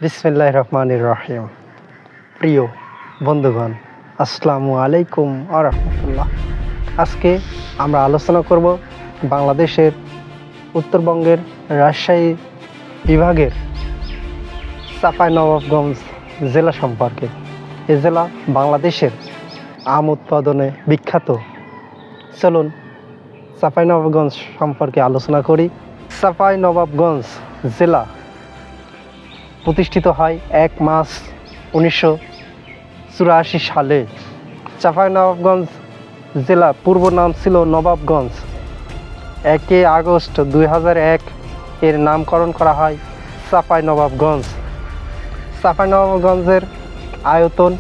বিসমিল্লাহির রহমানির রহিম। প্রিয় বন্ধুগণ, আসসালামু আলাইকুম ওয়া রাহমাতুল্লাহ। আজকে আমরা আলোচনা করব বাংলাদেশের উত্তরবঙ্গের রাজশাহী বিভাগের চাঁপাইনবাবগঞ্জ জেলা সম্পর্কে। এ জেলা বাংলাদেশের আম উৎপাদনে বিখ্যাত। চলুন চাঁপাইনবাবগঞ্জ সম্পর্কে আলোচনা করি। চাঁপাইনবাবগঞ্জ জেলা প্রতিষ্ঠিত হয় 1 মার্চ 1984 সালে। চাঁপাইনবাবগঞ্জ জেলা পূর্ব নাম ছিল নবাবগঞ্জ। 1 আগস্ট 2001 এর নামকরণ করা হয় চাঁপাইনবাবগঞ্জ। চাঁপাইনবাবগঞ্জের আয়তন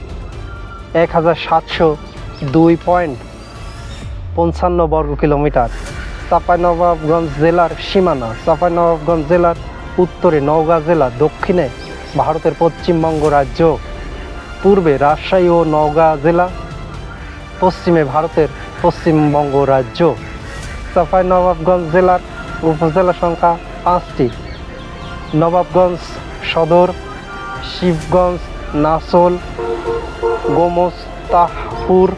1702.55 বর্গ কিলোমিটার। চাঁপাইনবাবগঞ্জ জেলার সীমানা: চাঁপাইনবাবগঞ্জ জেলার উত্তরে নওগাঁ জেলা, দক্ষিণে ভারতের পশ্চিমবঙ্গ রাজ্য, পূর্বে রাজশাহী ও নওগাঁ জেলা, পশ্চিমে ভারতের পশ্চিমবঙ্গ রাজ্য। চাঁপাইনবাবগঞ্জ জেলার উপজেলা সংখ্যা 5টি: নবাবগঞ্জ সদর, শিবগঞ্জ, নাচল, গোমস্তাপুর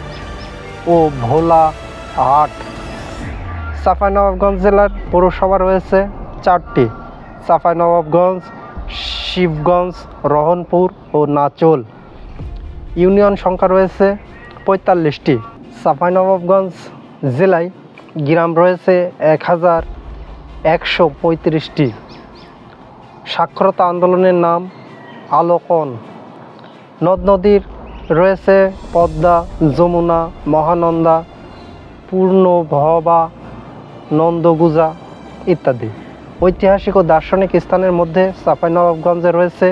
ও ভোলাহাট। চাঁপাইনবাবগঞ্জ জেলার পৌরসভা রয়েছে 4টি: চাঁপাইনবাবগঞ্জ, শিবগঞ্জ, রহনপুর ও নাচল। ইউনিয়ন সংখ্যা রয়েছে 45টি। চাঁপাইনবাবগঞ্জ জেলায় গ্রাম রয়েছে 1135টি। সাক্ষরতা আন্দোলনের নাম আলোকন। নদ নদীর রয়েছে পদ্মা, যমুনা, মহানন্দা, পূর্ণভবা, নন্দগুজা ইত্যাদি। ঐতিহাসিক ও দার্শনিক স্থানের মধ্যে চাঁপাইনবাবগঞ্জে রয়েছে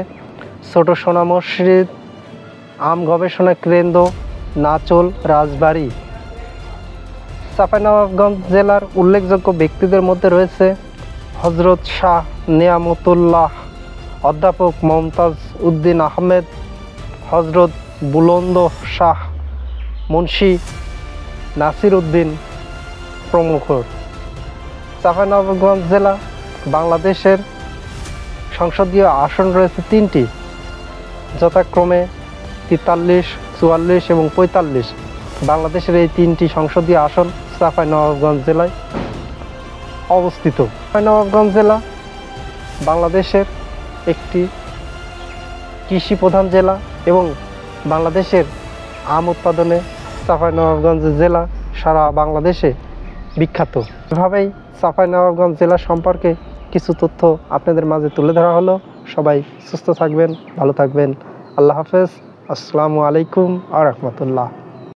ছোট সোনা মসজিদ, আম গবেষণা কেন্দ্র, নাচল রাজবাড়ি। চাঁপাইনবাবগঞ্জ জেলার উল্লেখযোগ্য ব্যক্তিদের মধ্যে রয়েছে হজরত শাহ নেয়ামতুল্লাহ, অধ্যাপক মমতাজ উদ্দিন আহমেদ, হজরত বুলন্দ শাহ, মুন্সি নাসির উদ্দিন প্রমুখ। চাঁপাইনবাবগঞ্জ জেলা বাংলাদেশের সংসদীয় আসন রয়েছে 3টি, যথাক্রমে 43, 44 এবং 45। বাংলাদেশের এই 3টি সংসদীয় আসন চাঁপাইনবাবগঞ্জ জেলায় অবস্থিত। চাঁপাইনবাবগঞ্জ জেলা বাংলাদেশের একটি কৃষি প্রধান জেলা এবং বাংলাদেশের আম উৎপাদনে চাঁপাইনবাবগঞ্জ জেলা সারা বাংলাদেশে বিখ্যাত। এভাবেই চাঁপাইনবাবগঞ্জ জেলা সম্পর্কে কিছু তথ্য আপনাদের মাঝে তুলে ধরা হলো। সবাই সুস্থ থাকবেন, ভালো থাকবেন। আল্লাহ হাফেজ। আসসালামু আলাইকুম ওয়া রাহমাতুল্লাহ।